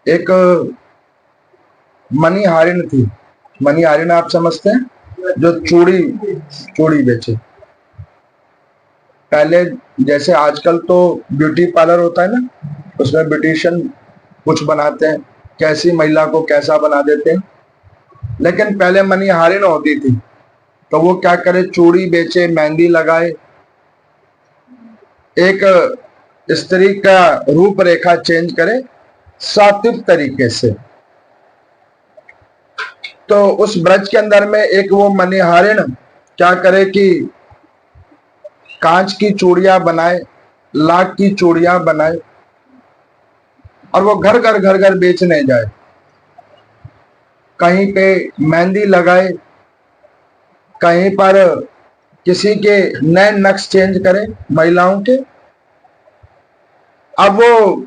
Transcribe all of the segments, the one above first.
एक मनी हारिन थी। मनी हारिन आप समझते हैं, जो चूड़ी चूड़ी बेचे। पहले जैसे आजकल तो ब्यूटी पार्लर होता है ना, उसमें ब्यूटिशियन कुछ बनाते हैं, कैसी महिला को कैसा बना देते हैं। लेकिन पहले मनी हारिन होती थी, तो वो क्या करे, चूड़ी बेचे, मेहंदी लगाए, एक स्त्री का रूपरेखा चेंज करे सात्विक तरीके से। तो उस ब्रज के अंदर में एक वो मणिहारिण क्या करे कि कांच की चूड़ियां बनाए, लाख की चूड़ियां बनाए, और वो घर घर घर घर बेचने जाए। कहीं पे मेहंदी लगाए, कहीं पर किसी के नए नक्श चेंज करे महिलाओं के। अब वो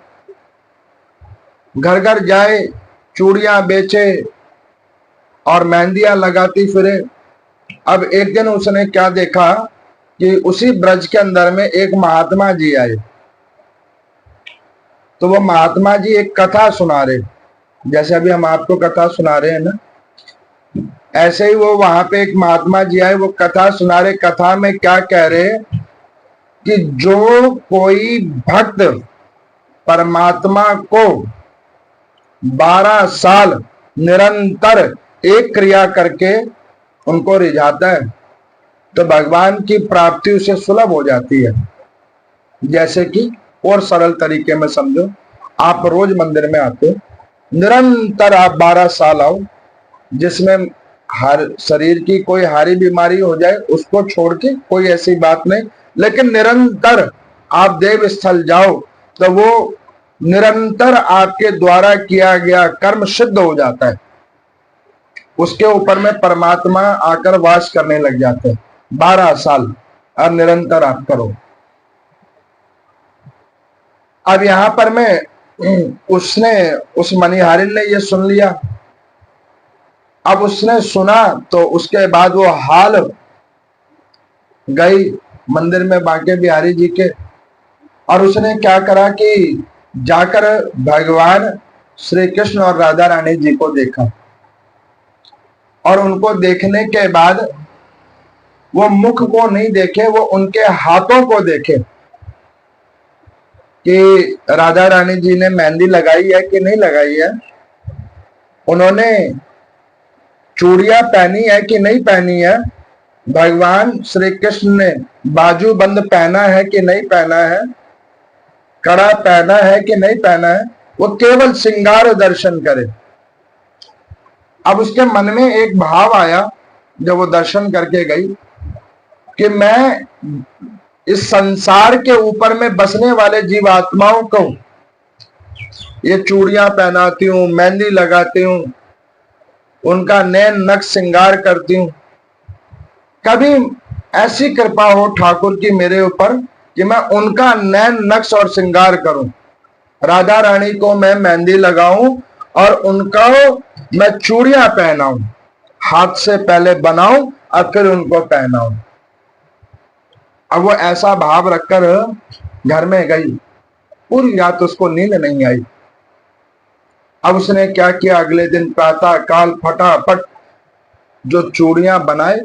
घर घर जाए, चूड़ियां बेचे और मेहंदियां लगाती फिरे। अब एक दिन उसने क्या देखा कि उसी ब्रज के अंदर में एक महात्मा जी आए। तो वो महात्मा जी एक कथा सुना रहे, जैसे अभी हम आपको कथा सुना रहे हैं ना, ऐसे ही वो वहां पे एक महात्मा जी आए, वो कथा सुना रहे। कथा में क्या कह रहे कि जो कोई भक्त परमात्मा को 12 साल निरंतर एक क्रिया करके उनको रिझाता है, तो भगवान की प्राप्ति उसे सुलभ हो जाती है। जैसे कि और सरल तरीके में समझो, आप रोज मंदिर में आते हो, निरंतर आप 12 साल आओ, जिसमें हर शरीर की कोई हारी बीमारी हो जाए उसको छोड़ के कोई ऐसी बात नहीं, लेकिन निरंतर आप देव स्थल जाओ तो वो निरंतर आपके द्वारा किया गया कर्म सिद्ध हो जाता है, उसके ऊपर में परमात्मा आकर वास करने लग जाते हैं। 12 साल और निरंतर आप करो। अब यहां पर मैं उसने उस मणिहारिन ने ये सुन लिया। अब उसने सुना तो उसके बाद वो हाल गई मंदिर में बांके बिहारी जी के, और उसने क्या करा कि जाकर भगवान श्री कृष्ण और राधा रानी जी को देखा। और उनको देखने के बाद वो मुख को नहीं देखे, वो उनके हाथों को देखे कि राधा रानी जी ने मेहंदी लगाई है कि नहीं लगाई है, उन्होंने चूड़ियां पहनी है कि नहीं पहनी है, भगवान श्री कृष्ण ने बाजूबंद पहना है कि नहीं पहना है, कड़ा पहना है कि नहीं पहना है, वो केवल श्रृंगार दर्शन करे। अब उसके मन में एक भाव आया जब वो दर्शन करके गई कि मैं इस संसार के ऊपर में बसने वाले जीवात्माओं को ये चूड़ियां पहनाती हूं, मेहंदी लगाती हूं, उनका नैन नक्श श्रृंगार करती हूं। कभी ऐसी कृपा हो ठाकुर की मेरे ऊपर कि मैं उनका नैन नक्श और श्रृंगार करूं, राधा रानी को मैं मेहंदी लगाऊं और उनको मैं चूड़ियां पहनाऊं, हाथ से पहले बनाऊं और फिर उनको पहनाऊं। अब वो ऐसा भाव रखकर घर में गई, पूरी रात उसको नींद नहीं आई। अब उसने क्या किया, अगले दिन प्रातः काल फटाफट जो चूड़ियां बनाए,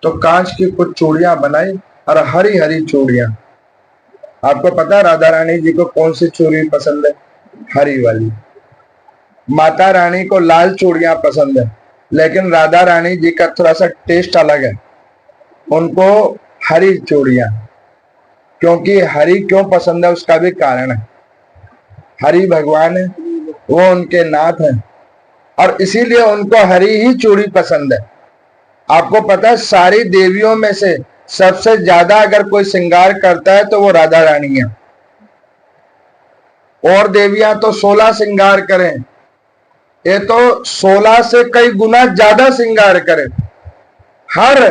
तो कांच की कुछ चूड़ियां बनाई और हरी हरी चूड़ियां। आपको पता है राधा रानी जी को कौन सी चूड़ी पसंद है? हरी वाली। माता रानी को लाल चूड़ियां पसंद है, लेकिन राधा रानी जी का थोड़ा सा टेस्ट अलग है, उनको हरी चूड़ियां। क्योंकि हरी क्यों पसंद है उसका भी कारण है। हरि भगवान है, वो उनके नाथ हैं, और इसीलिए उनको हरी ही चूड़ी पसंद है। आपको पता है सारी देवियों में से सबसे ज्यादा अगर कोई श्रृंगार करता है तो वो राधा रानी है। और देवियां तो 16 श्रृंगार करें, ये तो 16 से कई गुना ज्यादा श्रृंगार करें। हर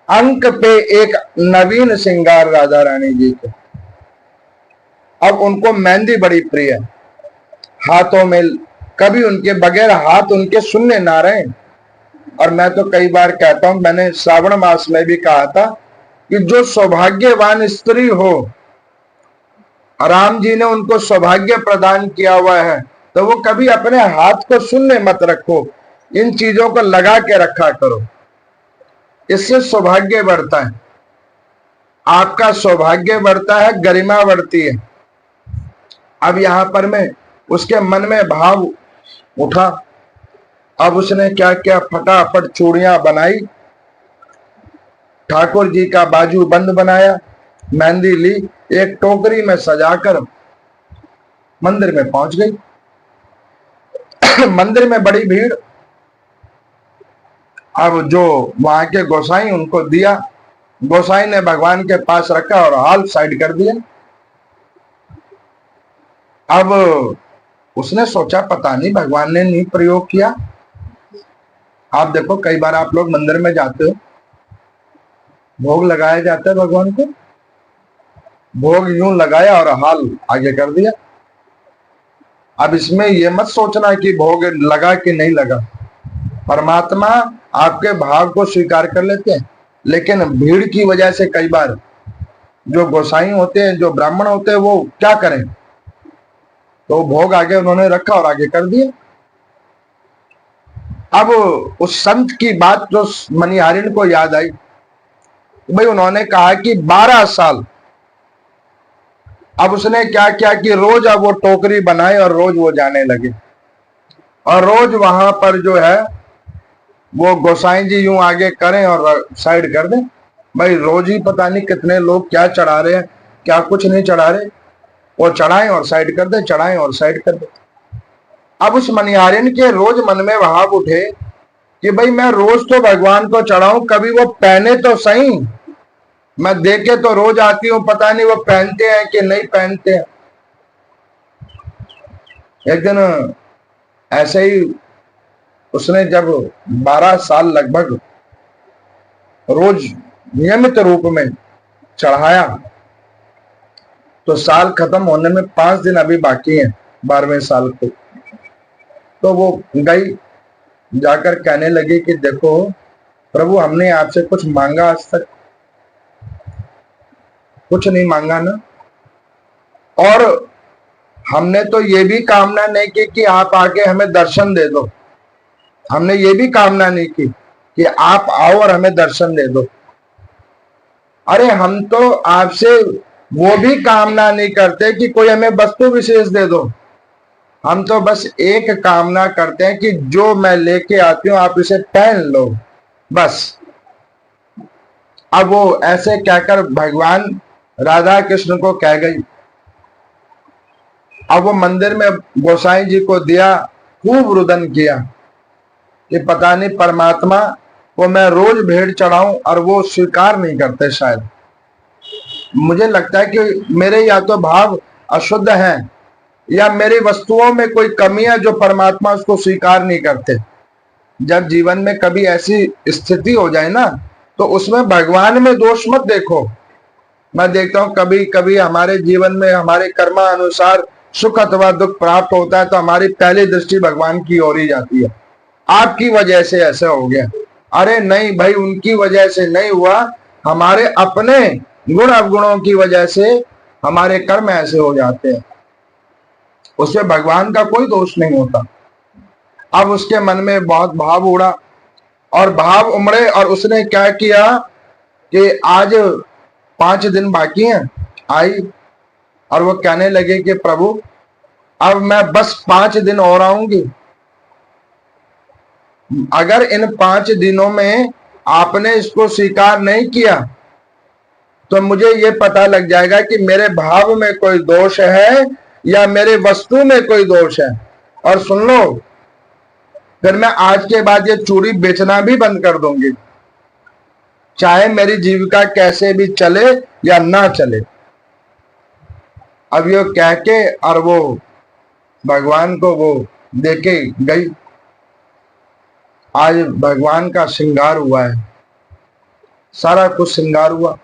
अंक पे एक नवीन श्रृंगार राधा रानी जी को। अब उनको मेहंदी बड़ी प्रिय है, हाथों में कभी उनके बगैर हाथ उनके शून्य ना रहे। और मैं तो कई बार कहता हूं, मैंने श्रावण मास में भी कहा था कि जो सौभाग्यवान स्त्री हो, राम जी ने उनको सौभाग्य प्रदान किया हुआ है, तो वो कभी अपने हाथ को शून्य मत रखो, इन चीजों को लगा के रखा करो, इससे सौभाग्य बढ़ता है, आपका सौभाग्य बढ़ता है, गरिमा बढ़ती है। अब यहां पर मैं उसके मन में भाव उठा, अब उसने क्या क्या फटाफट चूड़ियां बनाई, ठाकुर जी का बाजू बंद बनाया, मेहंदी ली, एक टोकरी में सजाकर मंदिर में पहुंच गई। मंदिर में बड़ी भीड़, अब जो वहां के गोसाई उनको दिया, गोसाई ने भगवान के पास रखा और हाल साइड कर दिया। अब उसने सोचा पता नहीं भगवान ने नहीं प्रयोग किया। आप देखो कई बार आप लोग मंदिर में जाते हो, भोग लगाया जाता है भगवान को, भोग यूं लगाया और हाल आगे कर दिया। अब इसमें ये मत सोचना कि भोग लगा कि नहीं लगा, परमात्मा आपके भाव को स्वीकार कर लेते हैं, लेकिन भीड़ की वजह से कई बार जो गोसाई होते हैं, जो ब्राह्मण होते हैं, वो क्या करें, तो भोग आगे उन्होंने रखा और आगे कर दिया। अब उस संत की बात जो मणिहारिन को याद आई, भाई उन्होंने कहा कि 12 साल। अब उसने क्या किया कि रोज अब वो टोकरी बनाए और रोज वो जाने लगे, और रोज वहां पर जो है वो गोसाई जी यूं आगे करें और साइड कर दें। भाई रोज ही पता नहीं कितने लोग क्या चढ़ा रहे हैं, क्या कुछ नहीं चढ़ा रहे, वो चढ़ाएं और साइड कर दे, चढ़ाएं और साइड कर दे। अब उस मणिहारिन के रोज मन में भाव उठे कि भाई मैं रोज तो भगवान को चढ़ाऊं, कभी वो पहने तो सही, मैं देखे तो रोज आती हूं, पता नहीं वो पहनते हैं कि नहीं पहनते हैं। एक दिन ऐसे ही उसने जब 12 साल लगभग रोज नियमित रूप में चढ़ाया, तो साल खत्म होने में 5 दिन अभी बाकी हैं 12वें साल को। तो वो गई, जाकर कहने लगी कि देखो प्रभु, हमने आपसे कुछ मांगा आज तक? कुछ नहीं मांगा ना। और हमने तो ये भी कामना नहीं की कि आप आके हमें दर्शन दे दो, हमने ये भी कामना नहीं की कि आप आओ और हमें दर्शन दे दो। अरे हम तो आपसे वो भी कामना नहीं करते कि कोई हमें वस्तु विशेष दे दो, हम तो बस एक कामना करते हैं कि जो मैं लेके आती हूं आप इसे पहन लो, बस। अब वो ऐसे कहकर भगवान राधा कृष्ण को कह गई। अब वो मंदिर में गोसाई जी को दिया, खूब रुदन किया कि पता नहीं परमात्मा को मैं रोज भेंट चढ़ाऊं और वो स्वीकार नहीं करते। शायद मुझे लगता है कि मेरे या तो भाव अशुद्ध हैं या मेरी वस्तुओं में कोई कमी है जो परमात्मा उसको स्वीकार नहीं करते। जब जीवन में कभी ऐसी स्थिति हो जाए ना, तो उसमें भगवान में दोष मत देखो। मैं देखता हूं कभी कभी हमारे जीवन में हमारे कर्मा अनुसार सुख अथवा दुख प्राप्त होता है, तो हमारी पहली दृष्टि भगवान की ओर ही जाती है, आपकी वजह से ऐसा हो गया। अरे नहीं भाई, उनकी वजह से नहीं हुआ, हमारे अपने गुण अवगुणों की वजह से हमारे कर्म ऐसे हो जाते हैं, उससे भगवान का कोई दोष नहीं होता। अब उसके मन में बहुत भाव उड़ा और भाव उमड़े, और उसने क्या किया कि आज 5 दिन बाकी हैं। आई और वो कहने लगे कि प्रभु अब मैं बस 5 दिन और आऊंगी, अगर इन 5 दिनों में आपने इसको स्वीकार नहीं किया तो मुझे ये पता लग जाएगा कि मेरे भाव में कोई दोष है या मेरे वस्तु में कोई दोष है। और सुन लो, फिर मैं आज के बाद ये चूड़ी बेचना भी बंद कर दूंगी, चाहे मेरी जीविका कैसे भी चले या ना चले। अब ये कह के और वो भगवान को वो देके गई। आज भगवान का श्रृंगार हुआ है, सारा कुछ श्रृंगार हुआ।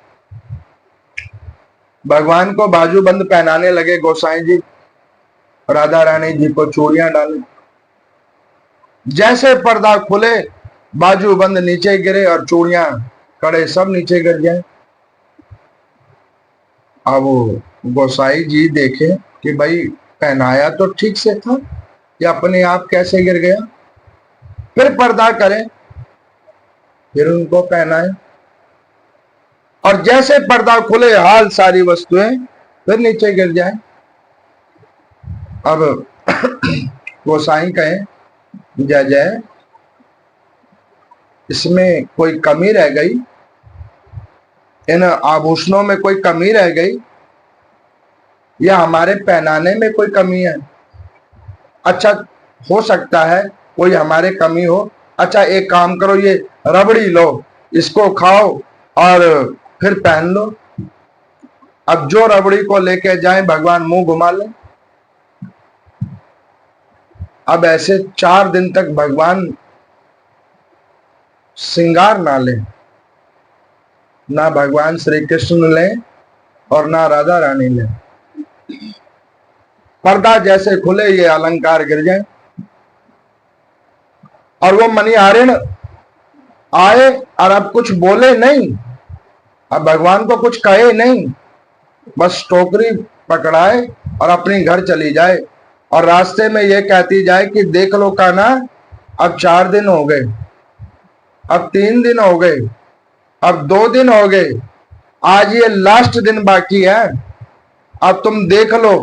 भगवान को बाजूबंद पहनाने लगे गोसाई जी, राधा रानी जी को चूड़ियां डाली। जैसे पर्दा खुले, बाजूबंद नीचे गिरे और चूड़ियां कड़े सब नीचे गिर गए। अब वो गोसाई जी देखे कि भाई पहनाया तो ठीक से था, ये अपने आप कैसे गिर गया? फिर पर्दा करें, फिर उनको पहनाए, और जैसे पर्दा खुले हाल सारी वस्तुएं फिर नीचे गिर जाए। अब गोसाई कहें, जय जय, इसमें कोई कमी रह गई, इन आभूषणों में कोई कमी रह गई, या हमारे पहनाने में कोई कमी है? अच्छा, हो सकता है कोई हमारे कमी हो। अच्छा, एक काम करो, ये रबड़ी लो, इसको खाओ और फिर पहन लो। अब जो रबड़ी को लेके जाए भगवान मुंह घुमा ले। अब ऐसे 4 दिन तक भगवान श्रृंगार ना ले, ना भगवान श्री कृष्ण ले और ना राधा रानी ले। पर्दा जैसे खुले ये अलंकार गिर जाए, और वो मणिहारिण आए और अब कुछ बोले नहीं, अब भगवान को कुछ कहे नहीं, बस टोकरी पकड़ाए और अपने घर चली जाए, और रास्ते में ये कहती जाए कि देख लो कान्हा, अब 4 दिन हो गए, अब 3 दिन हो गए, अब 2 दिन हो गए, आज ये लास्ट दिन बाकी है, अब तुम देख लो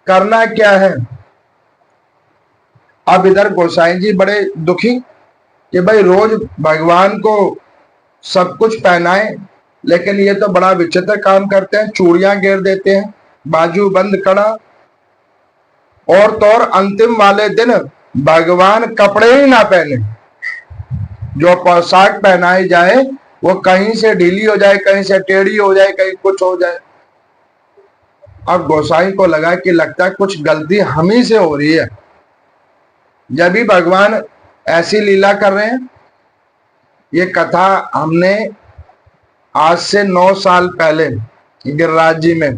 करना क्या है। अब इधर गोसाई जी बड़े दुखी कि भाई रोज भगवान को सब कुछ पहनाए, लेकिन ये तो बड़ा विचित्र काम करते हैं, चूड़ियां घेर देते हैं, बाजू बंद कड़ा, और तो और अंतिम वाले दिन भगवान कपड़े ही ना पहने, जो पोशाक पहनाई जाए वो कहीं से ढीली हो जाए, कहीं से टेढ़ी हो जाए, कहीं कुछ हो जाए। अब गोसाई को लगा कि लगता है कुछ गलती हम ही से हो रही है, जब भी भगवान ऐसी लीला कर रहे हैं। ये कथा हमने आज से 9 साल पहले गिरिराज जी में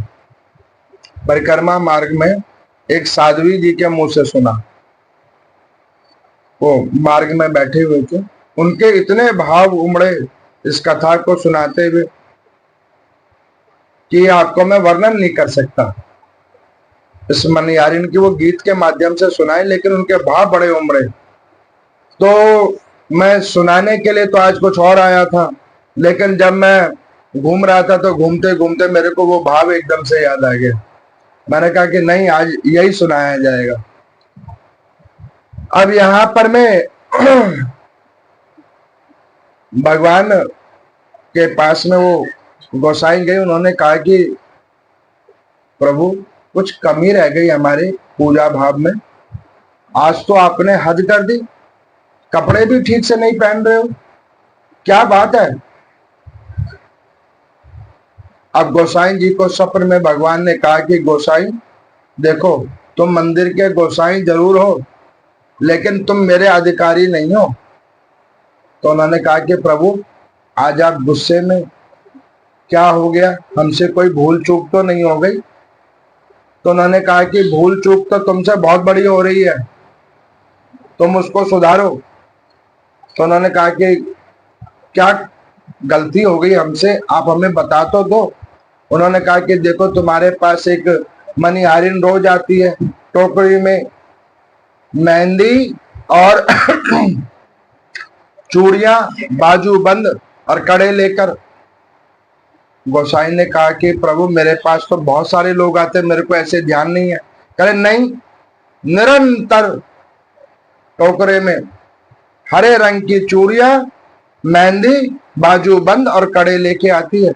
परिक्रमा मार्ग में एक साध्वी जी के मुंह से सुना। वो मार्ग में बैठे हुए थे, उनके इतने भाव उमड़े इस कथा को सुनाते हुए कि आपको मैं वर्णन नहीं कर सकता। इस मणिहारिण की वो गीत के माध्यम से सुनाए, लेकिन उनके भाव बड़े उमड़े। तो मैं सुनाने के लिए तो आज कुछ और आया था, लेकिन जब मैं घूम रहा था तो घूमते घूमते मेरे को वो भाव एकदम से याद आ गया। मैंने कहा कि नहीं, आज यही सुनाया जाएगा। अब यहां पर मैं भगवान के पास में वो गोसाई गए, उन्होंने कहा कि प्रभु कुछ कमी रह गई हमारे पूजा भाव में, आज तो आपने हद कर दी, कपड़े भी ठीक से नहीं पहन रहे हो, क्या बात है। अब गोसाई जी को स्वप्न में भगवान ने कहा कि गोसाई देखो, तुम मंदिर के गोसाई जरूर हो, लेकिन तुम मेरे अधिकारी नहीं हो। तो उन्होंने कहा कि प्रभु आज आप गुस्से में, क्या हो गया, हमसे कोई भूल चूक तो नहीं हो गई? तो उन्होंने कहा कि भूल चूक तो तुमसे बहुत बड़ी हो रही है, तुम उसको सुधारो। तो उन्होंने कहा कि क्या गलती हो गई हमसे, आप हमें बता तो दो। उन्होंने कहा कि देखो, तुम्हारे पास एक मणिहारिण रोज आती है, टोकरी में मेहंदी और चूड़ियां, बाजू बंद और कड़े लेकर। गोसाई ने कहा कि प्रभु मेरे पास तो बहुत सारे लोग आते हैं, मेरे को ऐसे ध्यान नहीं है। कहे नहीं, निरंतर टोकरे में हरे रंग की चूड़ियां, मेहंदी, बाजू बंद और कड़े लेके आती है।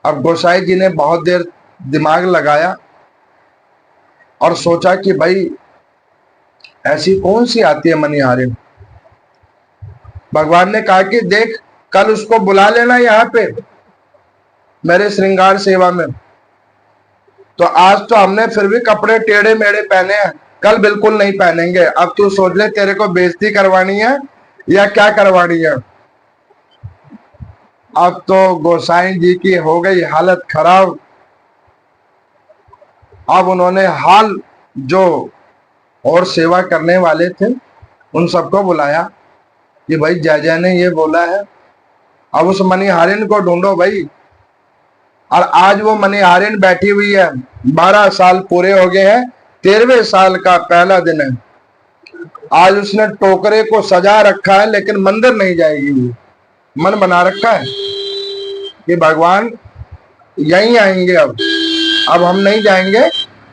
अब गोसाई जी ने बहुत देर दिमाग लगाया और सोचा कि भाई ऐसी कौन सी आती है मणिहारिण। भगवान ने कहा कि देख, कल उसको बुला लेना यहाँ पे मेरे श्रृंगार सेवा में। तो आज तो हमने फिर भी कपड़े टेढ़े मेढ़े पहने हैं, कल बिल्कुल नहीं पहनेंगे। अब तू सोच ले, तेरे को बेइज्जती करवानी है या क्या करवानी है। अब तो गोसाई जी की हो गई हालत खराब। अब उन्होंने हाल जो और सेवा करने वाले थे उन सबको बुलाया कि भाई जय जय ने ये बोला है, अब उस मणिहारिण को ढूंढो भाई। और आज वो मणिहारिण बैठी हुई है, 12 साल पूरे हो गए हैं, 13वें साल का पहला दिन है। आज उसने टोकरे को सजा रखा है, लेकिन मंदिर नहीं जाएगी। वो मन बना रखा है कि भगवान यहीं आएंगे। अब हम नहीं जाएंगे,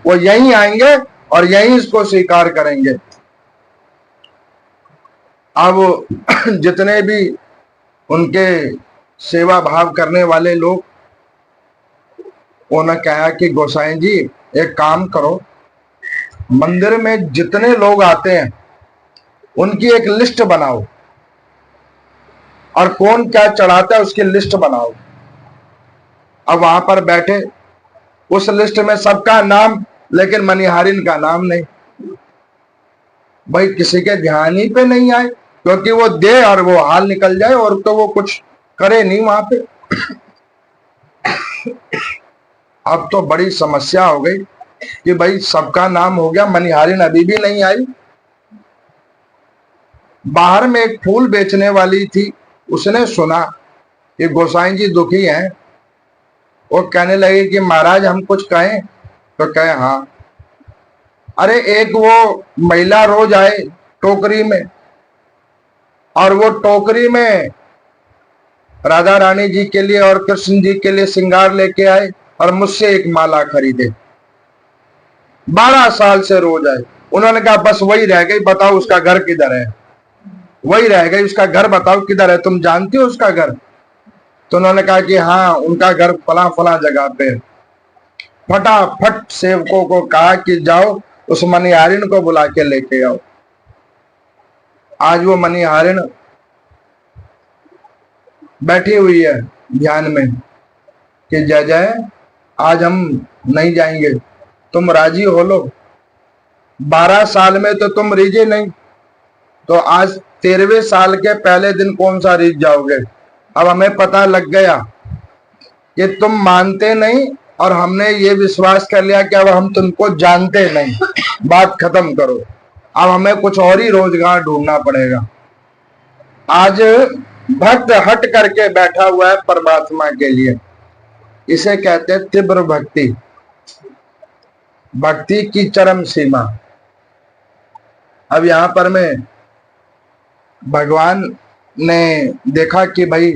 वो यहीं आएंगे और यहीं इसको स्वीकार करेंगे। अब जितने भी उनके सेवा भाव करने वाले लोग, उन्होंने कहा कि गोसाई जी एक काम करो, मंदिर में जितने लोग आते हैं उनकी एक लिस्ट बनाओ और कौन क्या चढ़ाता है उसकी लिस्ट बनाओ। अब वहां पर बैठे, उस लिस्ट में सबका नाम, लेकिन मनिहारिन का नाम नहीं। भाई किसी के ध्यान ही पे नहीं आए, क्योंकि वो दे और वो हाल निकल जाए, और तो वो कुछ करे नहीं वहां पे। अब तो बड़ी समस्या हो गई कि भाई सबका नाम हो गया, मनिहारिन अभी भी नहीं आई। बाहर में एक फूल बेचने वाली थी, उसने सुना कि गोसाई जी दुखी हैं। वो कहने लगे कि महाराज हम कुछ कहें? तो कहे हाँ। अरे एक वो महिला रोज आए टोकरी में, और वो टोकरी में राधा रानी जी के लिए और कृष्ण जी के लिए श्रृंगार लेके आए और मुझसे एक माला खरीदे। 12 साल से रोज आए। उन्होंने कहा बस वही रह गई, बताओ उसका घर किधर है? वही रह गई, उसका घर बताओ किधर है, तुम जानती हो उसका घर? तो उन्होंने कहा कि हाँ उनका घर फला फला जगह पे। फटाफट सेवकों को कहा कि जाओ उस मनिहारिन को बुला के लेके आओ। आज वो मनिहारिन बैठी हुई है ध्यान में कि जय जय आज हम नहीं जाएंगे, तुम राजी हो लो। 12 साल में तो तुम रीझे नहीं, तो आज 13वें साल के पहले दिन कौन सा रीझ जाओगे? अब हमें पता लग गया कि तुम मानते नहीं, और हमने ये विश्वास कर लिया कि अब हम तुमको जानते नहीं। बात खत्म करो, अब हमें कुछ और ही रोजगार ढूंढना पड़ेगा। आज भक्त हट करके बैठा हुआ है परमात्मा के लिए, इसे कहते हैं तीव्र भक्ति, भक्ति की चरम सीमा। अब यहां पर मैं भगवान ने देखा कि भाई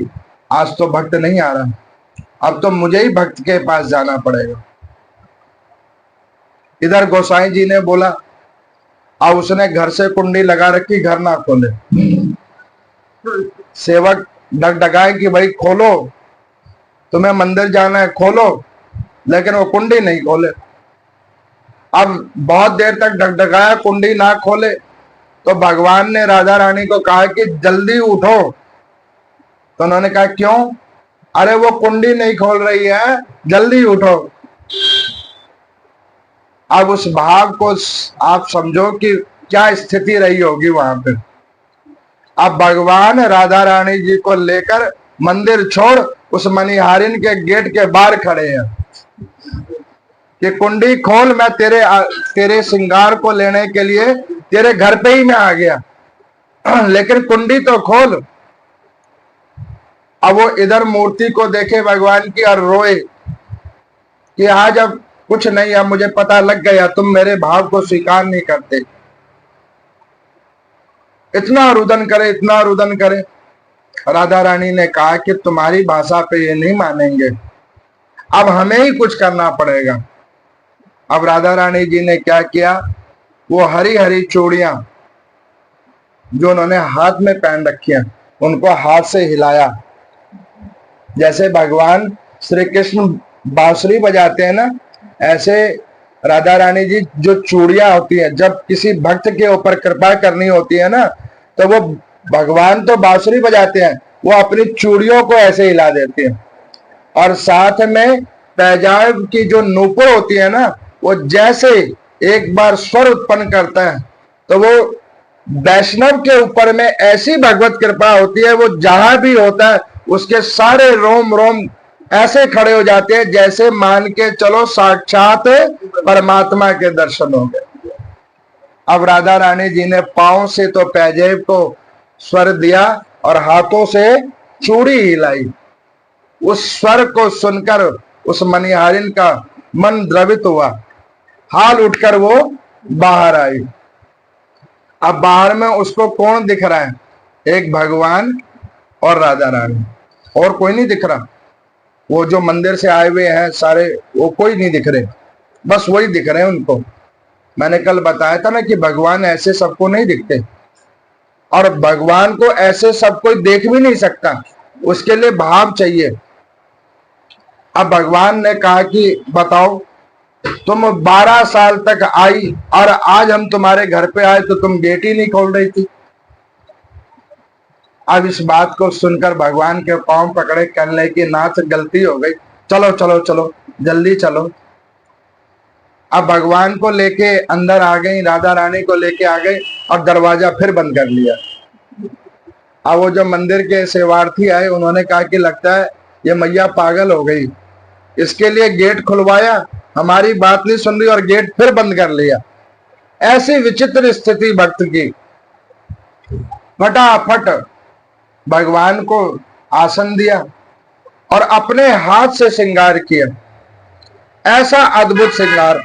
आज तो भक्त नहीं आ रहा, अब तो मुझे ही भक्त के पास जाना पड़ेगा। इधर गोसाई जी ने बोला, अब उसने घर से कुंडी लगा रखी, घर ना खोले। सेवक डगडगाए कि भाई खोलो, तुम्हें मंदिर जाना है खोलो, लेकिन वो कुंडी नहीं खोले। अब बहुत देर तक डगडगाया, कुंडी ना खोले, तो भगवान ने राधा रानी को कहा कि जल्दी उठो। तो उन्होंने कहा क्यों? अरे वो कुंडी नहीं खोल रही है, जल्दी उठो। अब उस भाव को आप समझो कि क्या स्थिति रही होगी वहां पे। अब भगवान राधा रानी जी को लेकर मंदिर छोड़ उस मनिहारिन के गेट के बाहर खड़े हैं कि कुंडी खोल, मैं तेरे श्रृंगार को लेने के लिए तेरे घर पे ही मैं आ गया, लेकिन कुंडी तो खोल। अब वो इधर मूर्ति को देखे भगवान की और रोए कि आज अब कुछ नहीं, अब मुझे पता लग गया तुम मेरे भाव को स्वीकार नहीं करते। इतना रुदन करे, इतना रुदन करे। राधा रानी ने कहा कि तुम्हारी भाषा पे ये नहीं मानेंगे, अब हमें ही कुछ करना पड़ेगा। अब राधा रानी जी ने क्या किया, वो हरी हरी चूड़ियां जो उन्होंने हाथ में पहन रखी हैं उनको हाथ से हिलाया। जैसे भगवान श्री कृष्ण बांसुरी बजाते हैं ना, ऐसे राधा रानी जी जो चूड़ियां होती हैं, जब किसी भक्त के ऊपर कृपा करनी होती है ना, तो वो भगवान तो बांसुरी बजाते हैं, वो अपनी चूड़ियों को ऐसे हिला देते हैं। और साथ में पैजाब की जो नूपुर होती है ना, वो जैसे एक बार स्वर उत्पन्न करता है, तो वो वैष्णव के ऊपर में ऐसी भगवत कृपा होती है, वो जहां भी होता है उसके सारे रोम रोम ऐसे खड़े हो जाते हैं जैसे मान के चलो साक्षात परमात्मा के दर्शन हो गए। अब राधा रानी जी ने पांव से तो पैजेब को स्वर दिया और हाथों से चूड़ी हिलाई। उस स्वर को सुनकर उस मनिहारिन का मन द्रवित हुआ, हाल उठकर वो बाहर आई। अब बाहर में उसको कौन दिख रहा है? एक भगवान और राधा रानी, और कोई नहीं दिख रहा। वो जो मंदिर से आए हुए हैं सारे, वो कोई नहीं दिख रहे, बस वही दिख रहे हैं उनको। मैंने कल बताया था ना कि भगवान ऐसे सबको नहीं दिखते, और भगवान को ऐसे सब कोई देख भी नहीं सकता, उसके लिए भाव चाहिए। अब भगवान ने कहा कि बताओ, तुम 12 साल तक आई और आज हम तुम्हारे घर पे आए तो तुम गेट ही नहीं खोल रही थी। अब इस बात को सुनकर भगवान के पांव पकड़े, कहने की नाथ गलती हो गई, चलो चलो चलो जल्दी चलो। अब भगवान को लेके अंदर आ गई, राधा रानी को लेके आ गई और दरवाजा फिर बंद कर लिया। अब वो जो मंदिर के सेवार्थी आए, उन्होंने कहा कि लगता है ये मैया पागल हो गई, इसके लिए गेट खुलवाया, हमारी बात नहीं सुन रही और गेट फिर बंद कर लिया। ऐसी विचित्र स्थिति भक्त की। फटाफट भगवान को आसन दिया और अपने हाथ से श्रृंगार किया। ऐसा अद्भुत श्रृंगार,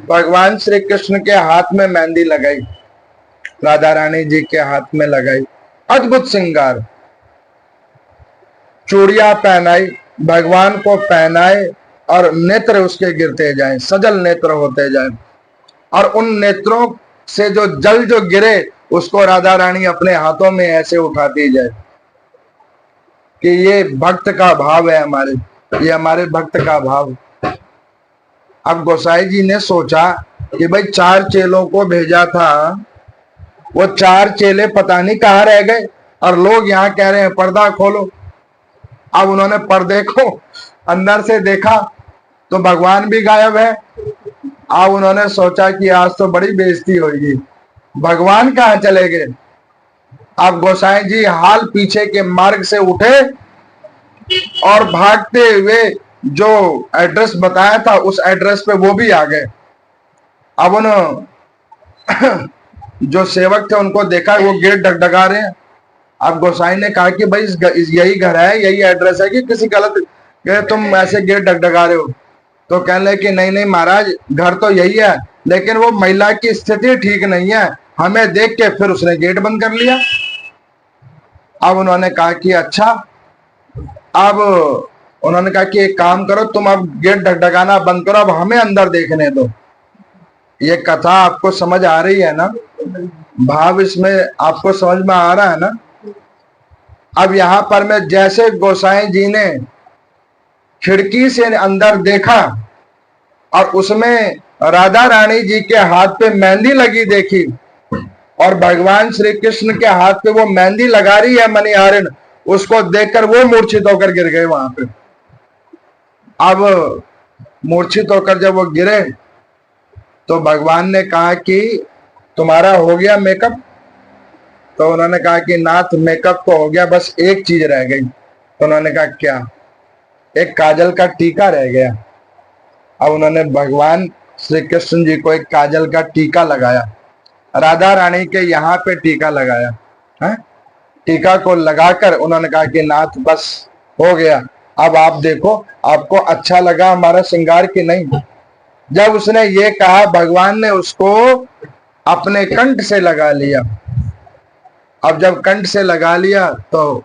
भगवान श्री कृष्ण के हाथ में मेहंदी लगाई, राधा रानी जी के हाथ में लगाई, अद्भुत श्रृंगार। चूड़ियां पहनाई, भगवान को पहनाए और नेत्र उसके गिरते जाएं, सजल नेत्र होते जाएं, और उन नेत्रों से जो जल जो गिरे उसको राधा रानी अपने हाथों में ऐसे उठाती जाए कि ये भक्त का भाव है, हमारे ये हमारे भक्त का भाव। अब गोसाई जी ने सोचा कि भाई 4 चेलों को भेजा था, वो 4 चेले पता नहीं कहाँ रह गए, और लोग यहाँ कह रहे हैं पर्दा खोलो। अब उन्होंने पर्दे को अंदर से देखा तो भगवान भी गायब है। अब उन्होंने सोचा कि आज तो बड़ी बेइज्जती होगी, भगवान कहाँ चले गए। अब गोसाई जी हाल पीछे के मार्ग से उठे और भागते हुए जो एड्रेस बताया था उस एड्रेस पे वो भी आ गए। अब उन जो सेवक थे उनको देखा वो गेट डगडगा रहे हैं। अब गोसाई ने कहा कि भाई यही घर है, यही एड्रेस है कि किसी गलत तुम ऐसे गेट डगडगा रहे हो? तो कहने लगे कि नहीं नहीं महाराज, घर तो यही है, लेकिन वो महिला की स्थिति ठीक नहीं है, हमें देख के फिर उसने गेट बंद कर लिया। अब उन्होंने कहा कि अच्छा, अब उन्होंने कहा कि एक काम करो, तुम अब गेट डगडगाना बंद करो, अब हमें अंदर देखने दो। ये कथा आपको समझ आ रही है ना? भाव इसमें आपको समझ में आ रहा है ना? अब यहां पर मैं जैसे गोसाई जी ने खिड़की से अंदर देखा और उसमें राधा रानी जी के हाथ पे मेहंदी लगी देखी, और भगवान श्री कृष्ण के हाथ पे वो मेहंदी लगा रही है मणिहारिण, उसको देखकर वो मूर्छित होकर गिर गए वहां पे। अब मूर्छित होकर जब वो गिरे तो भगवान ने कहा कि तुम्हारा हो गया मेकअप? तो उन्होंने कहा कि नाथ मेकअप तो हो गया, बस एक चीज रह गई। तो उन्होंने कहा क्या? एक काजल का टीका रह गया। अब उन्होंने भगवान श्री कृष्ण जी को एक काजल का टीका लगाया, राधा रानी के यहाँ पे टीका लगाया है। टीका को लगाकर उन्होंने कहा कि नाथ बस हो गया, अब आप देखो आपको अच्छा लगा हमारा श्रृंगार कि नहीं। जब उसने ये कहा, भगवान ने उसको अपने कंठ से लगा लिया। अब जब कंठ से लगा लिया तो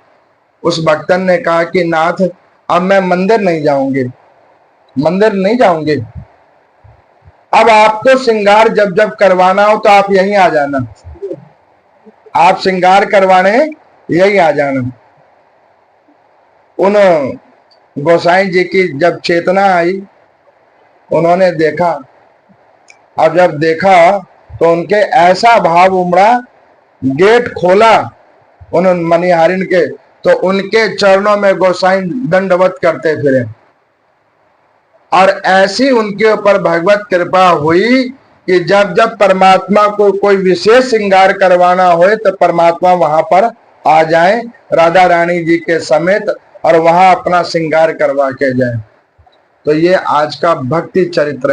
उस भक्तन ने कहा कि नाथ अब मैं मंदिर नहीं जाऊंगी, मंदिर नहीं जाऊंगी, अब आपको श्रृंगार जब जब करवाना हो तो आप यहीं आ जाना, आप श्रृंगार करवाने यही आ जाना। उन गोसाई जी की जब चेतना आई, उन्होंने देखा, अब जब देखा तो उनके ऐसा भाव उमड़ा, गेट खोला उन मणिहारिण के, तो उनके चरणों में गोसाई दंडवत करते फिरे, और ऐसी उनके ऊपर भगवत कृपा हुई कि जब जब परमात्मा को कोई विशेष श्रृंगार करवाना हो तो परमात्मा वहां पर आ जाए राधा रानी जी के समेत, और वहां अपना श्रृंगार करवा के जाए। तो ये आज का भक्ति चरित्र है।